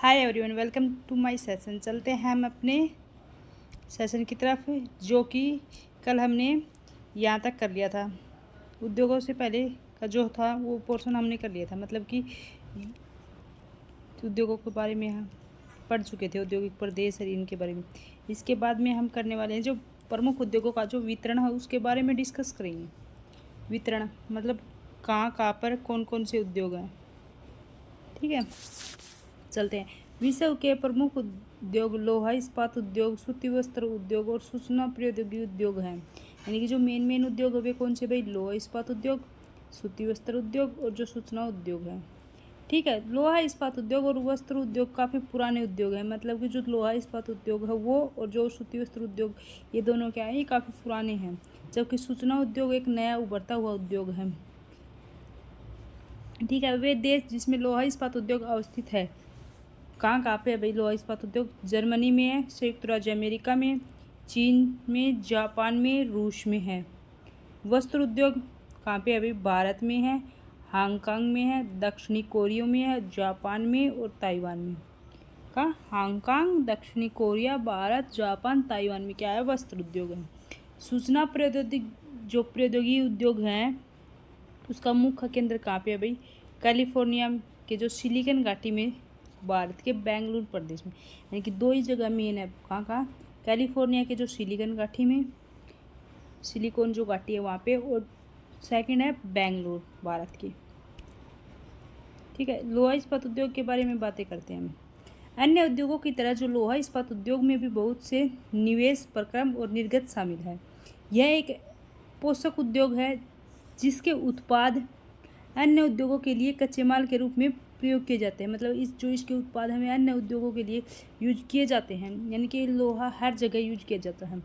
Hi everyone, welcome to my session. चलते हैं हम अपने सेशन की तरफ, जो कि कल हमने यहाँ तक कर लिया था। उद्योगों से पहले का जो था वो पोर्शन हमने कर लिया था, मतलब कि उद्योगों के बारे में हम पढ़ चुके थे, औद्योगिक प्रदेश और इनके बारे में। इसके बाद में हम करने वाले हैं जो प्रमुख उद्योगों का जो वितरण है उसके बारे में डिस्कस करेंगे। वितरण मतलब कहाँ कहाँ पर कौन कौन से उद्योग हैं। ठीक है, चलते हैं। विश्व के प्रमुख उद्योग लोहा इस्पात उद्योग, सूती वस्त्र उद्योग और सूचना प्रौद्योगिकी उद्योग हैं। यानी कि जो मेन उद्योग है वे कौन से भाई? लोहा इस्पात उद्योग, सूती वस्त्र उद्योग और जो सूचना उद्योग है। ठीक है, लोहा इस्पात उद्योग और वस्त्र उद्योग काफ़ी पुराने उद्योग हैं। मतलब कि जो लोहा इस्पात उद्योग है वो और जो सूती वस्त्र उद्योग, ये दोनों क्या है, ये काफ़ी पुराने हैं। जबकि सूचना उद्योग एक नया उभरता हुआ उद्योग है। ठीक है, वे देश जिसमें लोहा इस्पात उद्योग अवस्थित है, कहाँ पे है भाई लोहा इस्पात उद्योग? जर्मनी में है, संयुक्त राज्य अमेरिका में, चीन में, जापान में, रूस में है। वस्त्र उद्योग कहाँ पे है भाई? भारत में है, हांगकांग में है, दक्षिणी कोरिया में है, जापान में और ताइवान में। कहाँ? हांगकांग, दक्षिणी कोरिया, भारत, जापान, ताइवान में क्या है? वस्त्र उद्योग है। सूचना प्रौद्योगिकी जो प्रौद्योगिकी उद्योग है उसका मुख्य केंद्र कहाँ पे है भाई? कैलिफोर्निया के जो सिलिकॉन घाटी में, भारत के बेंगलुरु प्रदेश में। यानी कि दो ही जगह मेन है। कहाँ? कैलिफोर्निया के जो सिलिकॉन घाटी में, सिलिकॉन जो घाटी है वहाँ पे, और सेकंड है बेंगलुरु, भारत की। ठीक है, लोहा इस्पात उद्योग के बारे में बातें करते हैं हम। अन्य उद्योगों की तरह जो लोहा इस्पात उद्योग में भी बहुत से निवेश, प्रक्रम और निर्गत शामिल है। यह एक पोषक उद्योग है जिसके उत्पाद अन्य उद्योगों के लिए कच्चे माल के रूप में प्रयोग किए जाते हैं। मतलब इसके उत्पाद हमें अन्य उद्योगों के लिए यूज किए जाते हैं। यानी कि लोहा हर जगह यूज किया जाता है।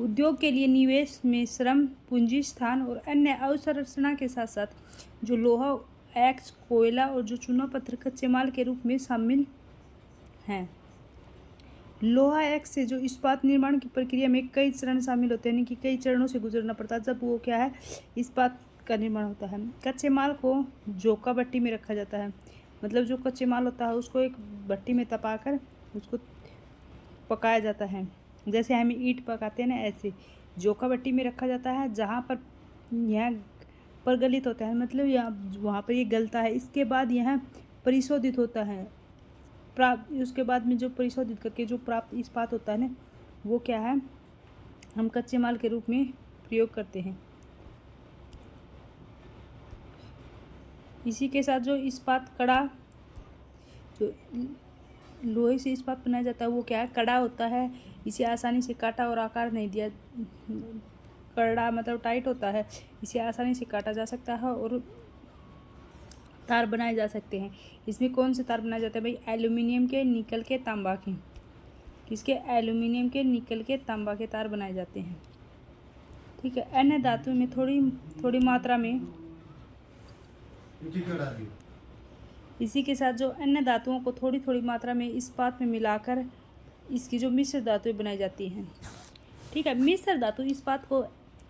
उद्योग के लिए निवेश में श्रम, पूंजी, स्थान और अन्य अवसंरचना के साथ साथ जो लोहा एक्स, कोयला और जो चूना पत्थर कच्चे माल के रूप में शामिल हैं। लोहा एक्स से जो इस्पात निर्माण की प्रक्रिया में कई चरण शामिल होते हैं, यानी कि कई चरणों से गुजरना पड़ता है जब वो क्या है, इस्पात का निर्माण होता है। कच्चे माल को जोका भट्टी में रखा जाता है। मतलब जो कच्चे माल होता है उसको एक भट्टी में तपाकर उसको पकाया जाता है। जैसे हम ईंट पकाते हैं ना, ऐसे जोका भट्टी में रखा जाता है, जहाँ पर यह प्रगलित होता है। मतलब यहाँ वहाँ पर ये गलता है। इसके बाद यह परिशोधित होता है। उसके बाद में जो परिशोधित करके जो प्राप्त इस्पात होता है ना, वो क्या है, हम कच्चे माल के रूप में प्रयोग करते हैं। इसी के साथ जो इस्पात कड़ा, जो लोहे से इस्पात बनाया जाता है वो क्या है, कड़ा होता है। इसे आसानी से काटा और आकार नहीं दिया, कड़ा मतलब टाइट होता है। इसे आसानी से काटा जा सकता है और तार बनाए जा सकते हैं। इसमें कौन से तार बनाए जाते हैं भाई? एल्यूमिनियम के, निकल के, तांबा के। किसके? एल्यूमिनियम के, निकल के, तांबा के तार बनाए जाते हैं। ठीक है, अन्य धातु में थोड़ी मात्रा में, इसी के साथ जो अन्य धातुओं को थोड़ी मात्रा में इस्पात में मिलाकर इसकी जो मिश्र धातुएं बनाई जाती हैं। ठीक है, मिश्र धातु इस्पात को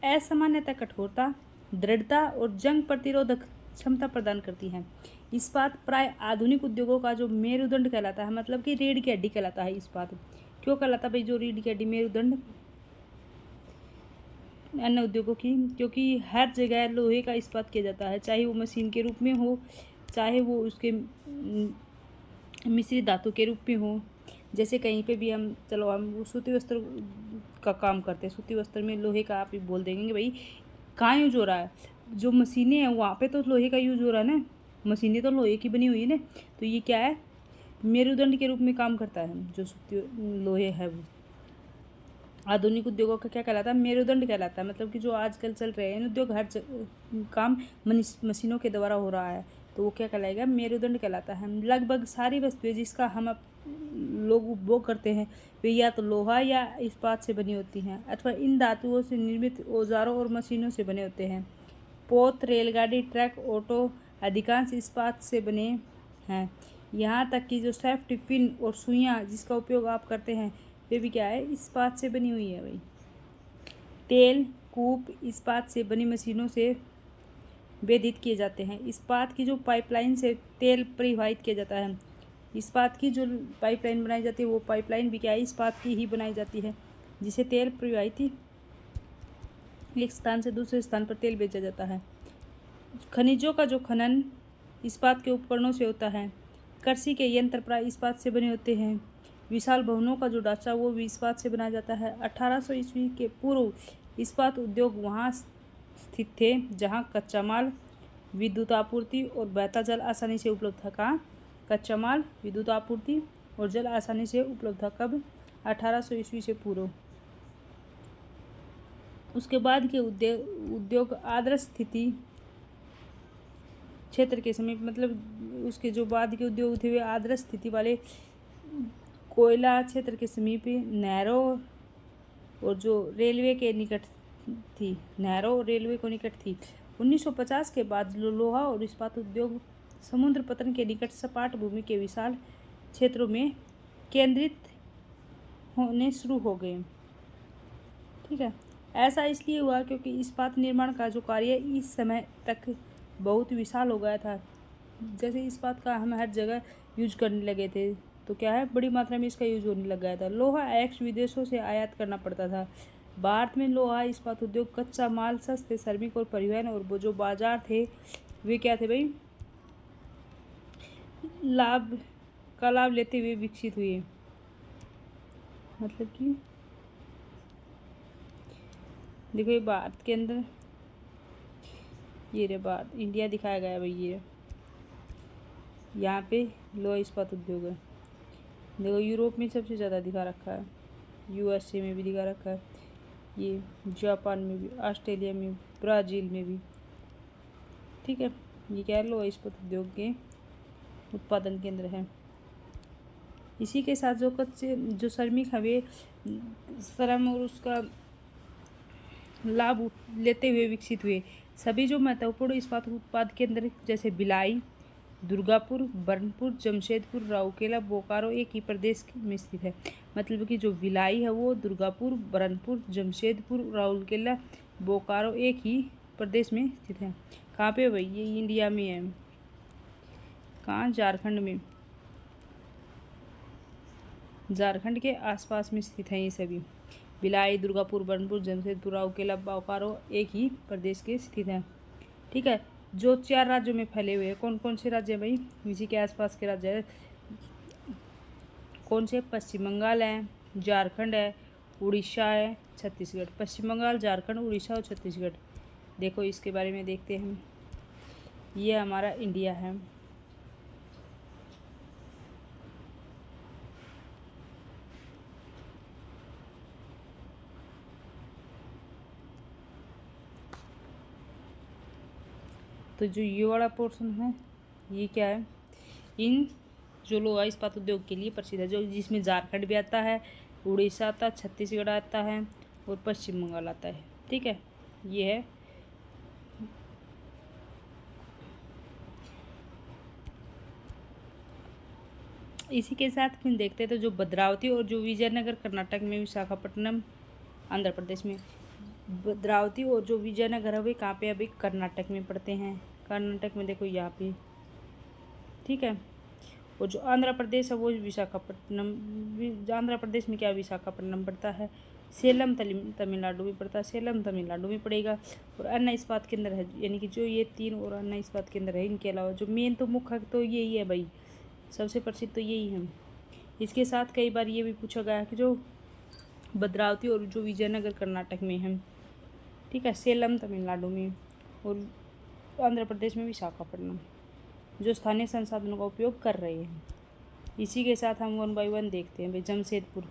असामान्यतः कठोरता, दृढ़ता और जंग प्रतिरोधक क्षमता प्रदान करती है। इस्पात प्राय आधुनिक उद्योगों का जो मेरुदंड कहलाता है, मतलब कि रीढ़ की हड्डी कहलाता है इस्पात। क्यों कहलाता है भाई जो रीढ़ की हड्डी, मेरुदंड अन्य उद्योगों की? क्योंकि हर जगह लोहे का इस्पात किया जाता है, चाहे वो मशीन के रूप में हो, चाहे वो उसके मिश्रित धातु के रूप में हो। जैसे कहीं पे भी हम सूती वस्त्र का काम करते हैं, सूती वस्त्र में लोहे का आप ही बोल देंगे भाई कहाँ यूज हो रहा है। जो मशीनें हैं वहाँ पे तो लोहे का यूज हो रहा है ना, मशीनें तो लोहे की बनी हुई है ना। तो ये क्या है, मेरुदंड के रूप में काम करता है जो सूती लोहे है वो। आधुनिक उद्योगों का क्या कहलाता है? मेरुदंड कहलाता है। मतलब कि जो आजकल चल रहे हैं उद्योग, हर काम मशीनों के द्वारा हो रहा है, तो वो क्या कहलाएगा? मेरुदंड कहलाता है। लगभग सारी वस्तुएं जिसका हम लोग उपभोग करते हैं वे या तो लोहा या इस्पात से बनी होती हैं अथवा इन धातुओं से निर्मित औजारों और मशीनों से बने होते हैं। पोत, रेलगाड़ी, ट्रक, ऑटो अधिकांश इस्पात से बने हैं। यहाँ तक कि जो सेफ्टी पिन और सुइयाँ जिसका उपयोग आप करते हैं वे भी क्या है, इस्पात से बनी हुई है भाई। तेल कूप इस्पात से बनी मशीनों से वेदित किए जाते हैं। इस्पात की जो पाइपलाइन से तेल परिवहित किया जाता है इस्पात की जो पाइपलाइन बनाई जाती है वो पाइपलाइन भी क्या है, इस्पात की ही बनाई जाती है, जिसे तेल प्रवाहित एक स्थान से दूसरे स्थान पर तेल बेचा जाता है। खनिजों का जो खनन इस्पात के उपकरणों से होता है। कृषि के यंत्र प्राय इस्पात से बने होते हैं। विशाल भवनों का जो ढांचा वो भी इस्पात से बनाया जाता है। 1800 ईस्वी के पूर्व इस्पात उद्योग वहाँ स्थित थे जहाँ कच्चा माल, विद्युत आपूर्ति और बहता जल आसानी से उपलब्ध था। कहाँ? कच्चा माल, विद्युत आपूर्ति और जल आसानी से उपलब्ध था। कब? 1800 ईस्वी से पूर्व। उसके बाद के उद्योग आदर्श स्थिति क्षेत्र के समीप, मतलब उसके जो बाद के उद्योग थे वे आदर्श स्थिति वाले कोयला क्षेत्र के समीप नहरों और जो रेलवे के निकट थी, नहरों और रेलवे को निकट थी। 1950 के बाद लोहा और इस्पात उद्योग समुद्र पतन के निकट सपाट भूमि के विशाल क्षेत्रों में केंद्रित होने शुरू हो गए। ठीक है, ऐसा इसलिए हुआ क्योंकि इस्पात निर्माण का जो कार्य इस समय तक बहुत विशाल हो गया था। जैसे इस्पात का हम हर जगह यूज करने लगे थे तो क्या है, बड़ी मात्रा में इसका यूज होने लग गया था। लोहा एक्स विदेशों से आयात करना पड़ता था। भारत में लोहा इस्पात उद्योग कच्चा माल, सस्ते श्रमिक और परिवहन और वो जो बाजार थे वे क्या थे भाई, लाभ लेते हुए विकसित हुए। मतलब कि देखो ये भारत के अंदर ये रे भारत इंडिया दिखाया गया भाई, ये यहाँ पे लोहा इस्पात उद्योग है। देखो यूरोप में सबसे ज़्यादा दिखा रखा है, यूएसए में भी दिखा रखा है, ये जापान में भी, ऑस्ट्रेलिया में भी, ब्राज़ील में भी। ठीक है, ये क्या है, लोहा इस्पात उद्योग के उत्पादन केंद्र है। इसी के साथ जो कच्चे जो श्रमिक है वे श्रम और उसका लाभ लेते हुए विकसित हुए। सभी जो महत्वपूर्ण इस्पात उत्पाद केंद्र जैसे भिलाई, दुर्गापुर, बर्नपुर, जमशेदपुर, राउरकेला, बोकारो एक ही प्रदेश में स्थित है। मतलब कि जो भिलाई है वो दुर्गापुर, बर्नपुर, जमशेदपुर, राउरकेला, बोकारो एक ही प्रदेश में स्थित है। कहाँ पे भाई? ये इंडिया में है। कहाँ? झारखंड में। झारखंड के आसपास में स्थित है ये सभी। भिलाई, दुर्गापुर, बर्नपुर, जमशेदपुर, राउरकेला, बोकारो एक ही प्रदेश के स्थित है। ठीक है, जो 4 राज्यों में फैले हुए हैं, कौन कौन से राज्य हैं भाई? इसी के आसपास के राज्य है। कौन से? पश्चिम बंगाल है, झारखंड है, उड़ीसा है, छत्तीसगढ़। पश्चिम बंगाल, झारखंड, उड़ीसा और छत्तीसगढ़। देखो इसके बारे में देखते हैं। ये हमारा इंडिया है। तो जो ये वाला पोर्शन है ये क्या है? इन जो लोहा इस्पात उद्योग के लिए प्रसिद्ध है, जो जिसमें झारखंड भी आता है, उड़ीसा आता है, छत्तीसगढ़ आता है और पश्चिम बंगाल आता है। ठीक है, ये है। इसी के साथ फिर देखते हैं तो जो भद्रावती और जो विजयनगर कर्नाटक में, विशाखापट्टनम आंध्र प्रदेश में। भद्रावती और जो विजयनगर है वे कहाँ पे? अभी कर्नाटक में पड़ते हैं। कर्नाटक में देखो यहाँ पे। ठीक है, और जो आंध्र प्रदेश है वो विशाखापट्टनम। आंध्र प्रदेश में क्या विशाखापट्टनम पड़ता है। सेलम तमिलनाडु में पड़ता है, सेलम तमिलनाडु में पड़ेगा। और अन्य इस्पात केंद्र है, यानी कि जो ये 3 और अन्य इस्पात केंद्र है, इनके अलावा जो मेन तो मुख्य तो यही है भाई, सबसे प्रसिद्ध तो यही है। इसके साथ कई बार ये भी पूछा गया है कि जो भद्रावती और जो विजयनगर कर्नाटक में है, ठीक है, सेलम तमिलनाडु में और आंध्र प्रदेश में विशाखापट्टनम, जो स्थानीय संसाधनों का उपयोग कर रहे हैं। इसी के साथ हम 1 बाय 1 देखते हैं भाई। जमशेदपुर।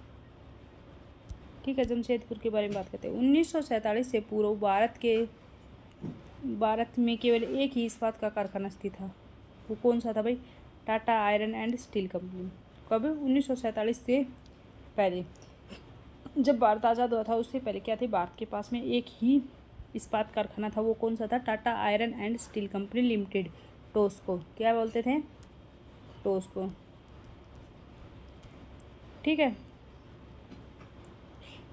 ठीक है, जमशेदपुर के बारे में बात करते हैं। 1947 से पूर्व भारत में केवल एक ही इस्पात का कारखाना स्थित था। वो कौन सा था भाई? Tata iron and steel company. कब? 1947 से पहले, जब भारत आज़ाद हुआ था उससे पहले क्या थे, भारत के पास में एक ही इस्पात कारखाना था। वो कौन सा था? Tata iron and steel company limited, TISCO. क्या बोलते थे? टोस्को। ठीक है,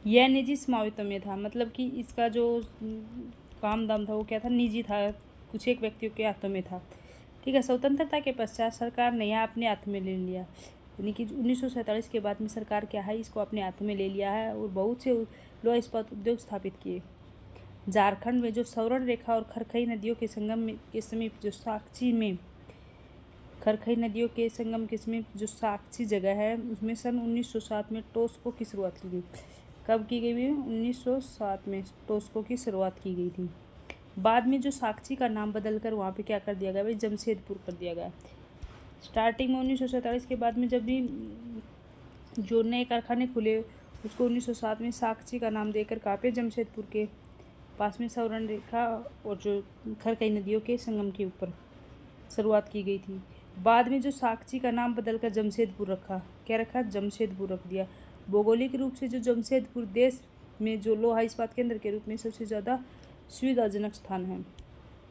यह निजी स्वामित्व में था, मतलब कि इसका जो काम दाम था वो क्या था? निजी था, कुछ एक व्यक्तियों के हाथों में था। ठीक है। स्वतंत्रता के पश्चात सरकार ने यह अपने हाथ में ले लिया, यानी कि 1947 के बाद में सरकार क्या है, इसको अपने हाथ में ले लिया है और बहुत से लोहा इस्पात उद्योग स्थापित किए। झारखंड में जो सौरण रेखा और खरखई नदियों के संगम के समीप जो साक्षी जगह है, उसमें सन 1907 में टोस्को की शुरुआत की गई। कब की गई? 1907 में टोस्को की शुरुआत की गई थी। बाद में जो साक्षी का नाम बदलकर वहाँ पे क्या कर दिया गया भाई, जमशेदपुर कर दिया गया। स्टार्टिंग में 1947 के बाद में जब भी जो नए कारखाने खुले, उसको 1907 में साक्षी का नाम देकर कहाँ पे, जमशेदपुर के पास में सौरण रेखा और जो खरकई नदियों के संगम के ऊपर शुरुआत की गई थी। बाद में जो साक्षी का नाम बदलकर जमशेदपुर रखा, क्या रखा, जमशेदपुर रख दिया। भौगोलिक रूप से जो जमशेदपुर देश में जो लोहा इस्पात केंद्र के रूप में सबसे ज़्यादा सुविधाजनक स्थान है,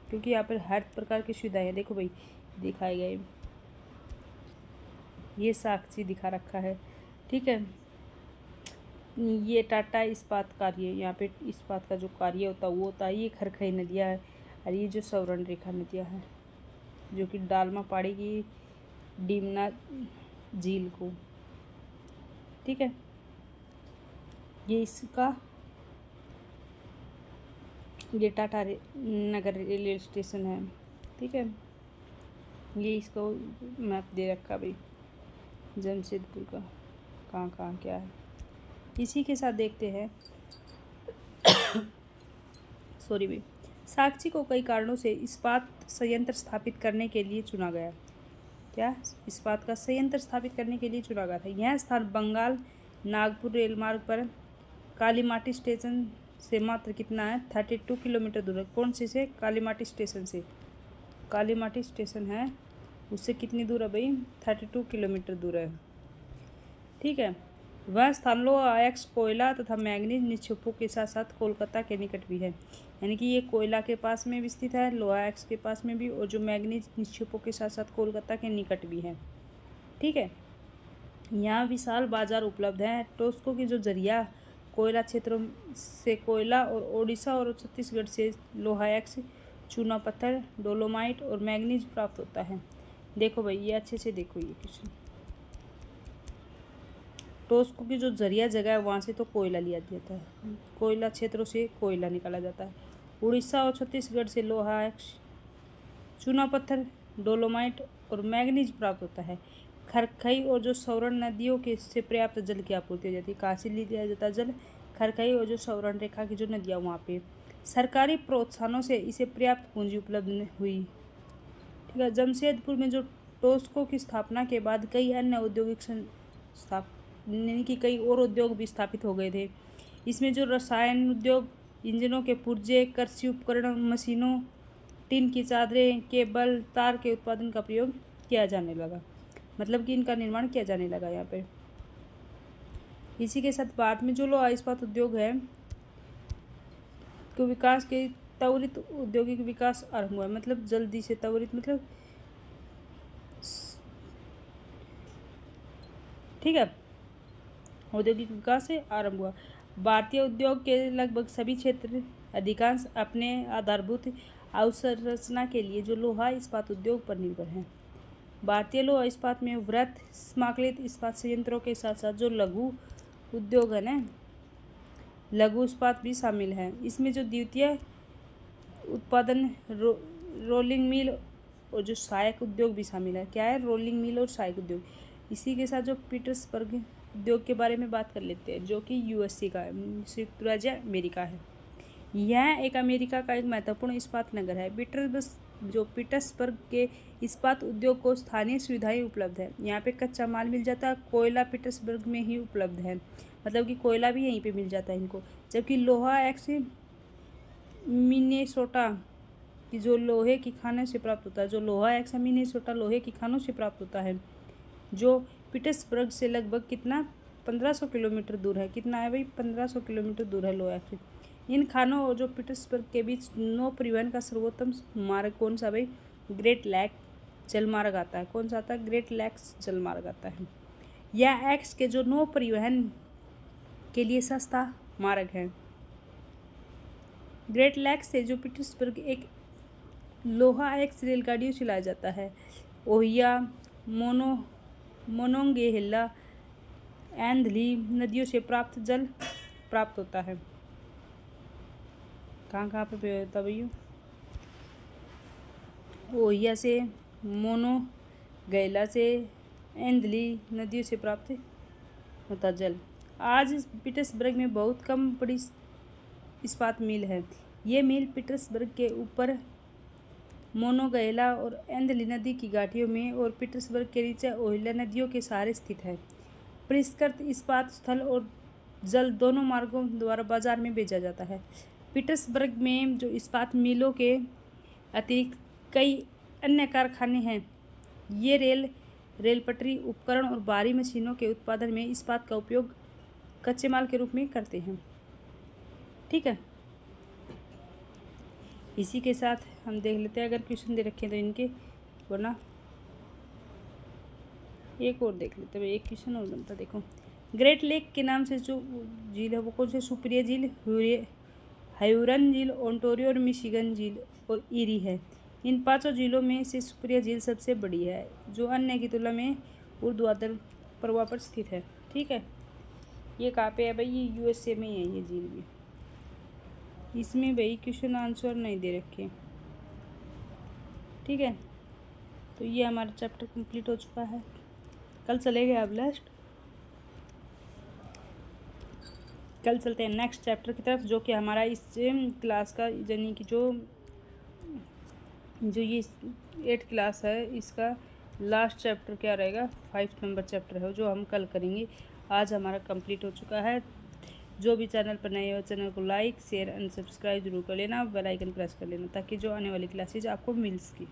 क्योंकि यहाँ पर हर प्रकार की सुविधाएं हैं। देखो भाई दिखाए गए, ये साक्षी दिखा रखा है, ठीक है। ये टाटा इस्पात कार्य, यहाँ पे इस्पात का जो कार्य होता है वो होता है। ये खरखई नदियाँ है और ये जो सौरण रेखा नदियाँ है, जो कि डालमा पहाड़ी की डीमना झील को, ठीक है। ये इसका ये टाटा नगर रेलवे स्टेशन है, ठीक है। ये इसको मैप दे रखा भाई जमशेदपुर का, कहाँ कहाँ क्या है। इसी के साथ देखते हैं सॉरी भाई, साक्षी को कई कारणों से इस्पात संयंत्र स्थापित करने के लिए चुना गया। क्या? इस्पात का संयंत्र स्थापित करने के लिए चुना गया था। यह स्थान बंगाल नागपुर रेल मार्ग पर कालीमाटी स्टेशन से मात्र कितना है, 32 किलोमीटर दूर है। कौन से कालीमाटी स्टेशन से, कालीमाटी स्टेशन है उससे कितनी दूर है भाई, 32 किलोमीटर दूर है, ठीक है। वह स्थान लोहा अयस्क कोयला तथा मैंगनीज निक्षेपों के साथ साथ कोलकाता के निकट भी है, यानी कि ये कोयला के पास में भी स्थित है, लोहा अयस्क के पास में भी, और जो मैंगनीज निक्षेपों के साथ साथ कोलकाता के निकट भी है, ठीक है। यहाँ विशाल बाजार उपलब्ध है। टोस्को की जो जरिया कोयला क्षेत्रों से कोयला और ओडिशा और छत्तीसगढ़ से लोहा अयस्क, चूना पत्थर, डोलोमाइट और मैंगनीज प्राप्त होता है। देखो भाई ये अच्छे से देखो, ये क्वेश्चन, टोस्को की जो जरिया जगह है वहाँ से तो कोयला लिया जाता है, कोयला क्षेत्रों से कोयला निकाला जाता है। उड़ीसा और छत्तीसगढ़ से लोहा अयस्क, चूना पत्थर, डोलोमाइट और मैंगनीज प्राप्त होता है। खरखई और जो सौरण नदियों के से पर्याप्त जल की आपूर्ति हो जाती है। कहाँ से लिया जाता है जल, खरखई और जो सौरण रेखा की जो नदियाँ वहाँ पे सरकारी प्रोत्साहनों से इसे पर्याप्त पूंजी उपलब्ध हुई, ठीक है। जमशेदपुर में जो टोस्को की स्थापना के बाद कई अन्य औद्योगिक यानी कि कई और उद्योग भी स्थापित हो गए थे। इसमें जो रसायन उद्योग, इंजनों के पुर्जे, कृषि उपकरण, मशीनों, टिन की चादरें, केबल, तार के उत्पादन का प्रयोग किया जाने लगा, मतलब कि इनका निर्माण किया जाने लगा यहाँ पे। इसी के साथ बाद में जो लोहा इस्पात उद्योग है को विकास के त्वरित औद्योगिक विकास आरंभ हुआ, मतलब जल्दी से त्वरित, मतलब ठीक है, औद्योगिक विकास से आरंभ हुआ। भारतीय उद्योग के लगभग सभी क्षेत्र अधिकांश अपने आधारभूत अवसंरचना के लिए जो लोहा इस्पात उद्योग पर निर्भर हैं। भारतीय लोहा इस्पात में वृहत समाकलित इस्पात संयंत्रों के साथ साथ जो लघु उद्योग है ना, लघु इस्पात भी शामिल है। इसमें जो द्वितीय उत्पादन रोलिंग मिल और जो सहायक उद्योग भी शामिल है। क्या है, रोलिंग मिल और सहायक उद्योग। इसी के साथ जो पीटर्सबर्ग उद्योग के बारे में बात कर लेते हैं, जो कि यूएसए का है, संयुक्त राज्य अमेरिका है। यह एक अमेरिका का एक महत्वपूर्ण इस्पात नगर है। पीटर्सबर्ग के इस्पात उद्योग को स्थानीय सुविधाएं उपलब्ध है। यहाँ पे कच्चा माल मिल जाता है, कोयला पीटर्सबर्ग में ही उपलब्ध है, मतलब कि कोयला भी यहीं पे मिल जाता है इनको। जबकि लोहा अयस्क मिनेसोटा की जो लोहे की खानों से प्राप्त होता है, जो लोहा अयस्क मिनेसोटा लोहे की खानों से प्राप्त होता है, जो पीटर्सबर्ग से लगभग कितना 1500 किलोमीटर दूर है। कितना है भाई, 1500 किलोमीटर दूर है लोहा अयस्क। इन खानों और जो पीटर्सबर्ग के बीच नौ परिवहन का सर्वोत्तम मार्ग कौन सा भाई, ग्रेट लैक जलमार्ग आता है। कौन सा आता है, ग्रेट लैक्स जलमार्ग आता है। यह अयस्क के जो नौ परिवहन के लिए सस्ता मार्ग है। ग्रेट लैक्स से जो पीटर्सबर्ग एक लोहा एक्स रेलगाड़ियों से लाया जाता है। ओहिया, मोनोंगेहिला, एंधली नदियों से प्राप्त जल प्राप्त होता है। कहाँ पे होता भैया? ओहिया से, मोनोंगेहिला से, एंधली नदियों से प्राप्त होता जल। आज पीटर्सबर्ग में बहुत कम बड़ी इस्पात मिल है। ये मिल पीटर्सबर्ग के ऊपर मोनोंगेहिला और एंधली नदी की घाटियों में और पीटर्सबर्ग के नीचे ओहिला नदियों के सहारे स्थित है। परिष्कृत इस्पात स्थल और जल दोनों मार्गों द्वारा बाजार में भेजा जाता है। पीटर्सबर्ग में जो इस्पात मिलों के अतिरिक्त कई अन्य कारखाने हैं। ये रेल पटरी, उपकरण और भारी मशीनों के उत्पादन में इस्पात का उपयोग कच्चे माल के रूप में करते हैं। ठीक है, इसी के साथ हम देख लेते हैं, अगर क्वेश्चन दे रखे हैं तो इनके, वरना एक और देख लेते हैं। एक क्वेश्चन और बनता, देखो। ग्रेट लेक के नाम से जो झील है वो कौन सी? सुपरिया झील, हयूरन झील, ओंटारियो और मिशिगन झील और ईरी है। इन पांचों झीलों में से सुपरिया झील सबसे बड़ी है, जो अन्य की तुलना में ऊर्ध्वाधर प्रवाह पर स्थित है। ठीक है, ये कहाँ पे है भाई? ये यूएसए में है ये झील भी। इसमें भाई क्वेश्चन आंसर नहीं दे रखे। ठीक है, तो ये हमारा चैप्टर कंप्लीट हो चुका है। कल चलेंगे अब लास्ट, कल चलते हैं नेक्स्ट चैप्टर की तरफ, जो कि हमारा इस क्लास का, यानी कि जो ये 8th क्लास है, इसका लास्ट चैप्टर क्या रहेगा? 5 नंबर चैप्टर है जो हम कल करेंगे। आज हमारा कंप्लीट हो चुका है। जो भी चैनल पर नए हो, चैनल को लाइक, शेयर एंड सब्सक्राइब जरूर कर लेना, बेल आइकन प्रेस कर लेना, ताकि जो आने वाली क्लासेज आपको मिल सके।